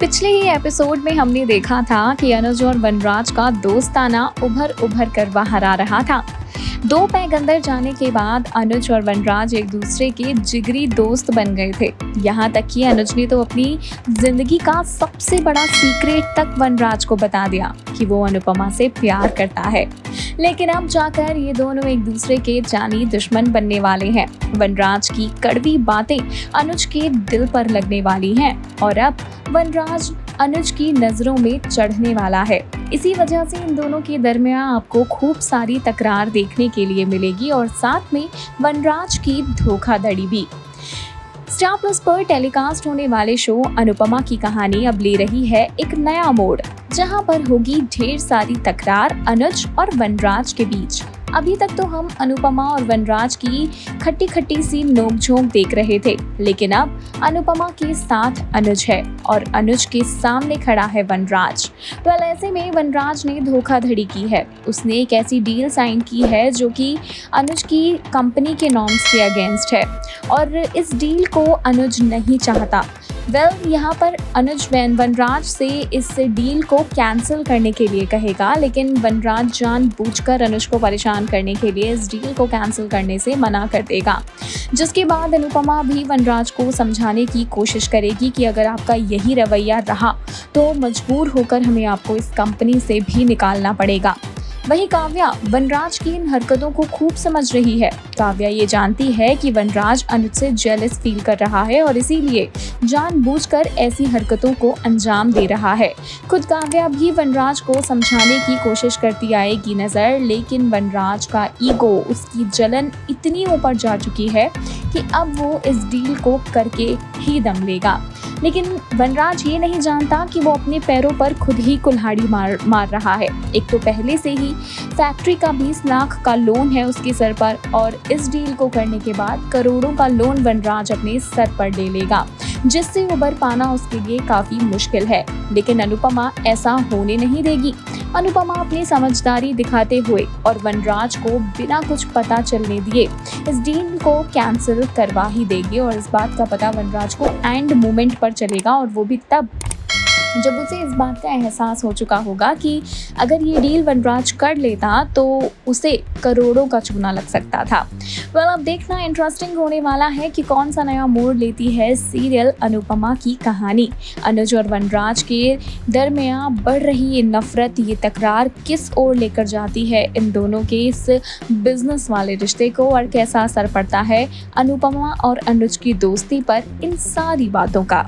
पिछले ही एपिसोड में हमने देखा था कि अनुज और वनराज का दोस्ताना उभर उभर कर बाहर आ रहा था। 2 पैग अंदर जाने के बाद अनुज और वनराज एक दूसरे के जिगरी दोस्त बन गए थे। यहाँ तक कि अनुज ने तो अपनी जिंदगी का सबसे बड़ा सीक्रेट तक वनराज को बता दिया कि वो अनुपमा से प्यार करता है। लेकिन अब जाकर ये दोनों एक दूसरे के जानी दुश्मन बनने वाले हैं। वनराज की कड़वी बातें अनुज के दिल पर लगने वाली हैं और अब वनराज अनुज की नजरों में चढ़ने वाला है। इसी वजह से इन दोनों के दरमियान आपको खूब सारी तकरार देखने के लिए मिलेगी और साथ में वनराज की धोखाधड़ी भी। स्टार प्लस पर टेलीकास्ट होने वाले शो अनुपमा की कहानी अब ले रही है एक नया मोड़, जहां पर होगी ढेर सारी तकरार अनुज और वनराज के बीच। अभी तक तो हम अनुपमा और वनराज की खट्टी खट्टी सी नोकझोंक देख रहे थे, लेकिन अब अनुपमा के साथ अनुज है और अनुज के सामने खड़ा है वनराज। ऐसे में वनराज ने धोखाधड़ी की है। उसने एक ऐसी डील साइन की है जो कि अनुज की कंपनी के नॉर्म्स के अगेंस्ट है और इस डील को अनुज नहीं चाहता। यहाँ पर अनुज वनराज से इस डील को कैंसिल करने के लिए कहेगा, लेकिन वनराज जानबूझकर अनुज को परेशान करने के लिए इस डील को कैंसिल करने से मना कर देगा। जिसके बाद अनुपमा भी वनराज को समझाने की कोशिश करेगी कि अगर आपका यही रवैया रहा तो मजबूर होकर हमें आपको इस कंपनी से भी निकालना पड़ेगा। वहीं काव्या वनराज की इन हरकतों को खूब समझ रही है। काव्या ये जानती है कि वनराज अनुज से जेलस फील कर रहा है और इसीलिए जानबूझकर ऐसी हरकतों को अंजाम दे रहा है। खुद काव्या भी वनराज को समझाने की कोशिश करती आएगी नजर, लेकिन वनराज का ईगो, उसकी जलन इतनी ऊपर जा चुकी है कि अब वो इस डील को करके ही दम लेगा। लेकिन वनराज ये नहीं जानता कि वो अपने पैरों पर खुद ही कुल्हाड़ी मार रहा है। एक तो पहले से ही फैक्ट्री का 20 लाख का लोन है उसके सर पर और इस डील को करने के बाद करोड़ों का लोन वनराज अपने सर पर ले लेगा, जिससे उबर पाना उसके लिए काफी मुश्किल है। लेकिन अनुपमा ऐसा होने नहीं देगी। अनुपमा अपनी समझदारी दिखाते हुए और वनराज को बिना कुछ पता चलने दिए इस डील को कैंसिल करवा ही देगी और इस बात का पता वनराज को एंड मोमेंट पर चलेगा और वो भी तब जब उसे इस बात का एहसास हो चुका होगा कि अगर ये डील वनराज कर लेता तो उसे करोड़ों का चूना लग सकता था। अब देखना इंटरेस्टिंग होने वाला है कि कौन सा नया मोड़ लेती है सीरियल अनुपमा की कहानी। अनुज और वनराज के दरमियान बढ़ रही ये नफरत, ये तकरार किस ओर लेकर जाती है इन दोनों के इस बिजनेस वाले रिश्ते को और कैसा असर पड़ता है अनुपमा और अनुज की दोस्ती पर, इन सारी बातों का।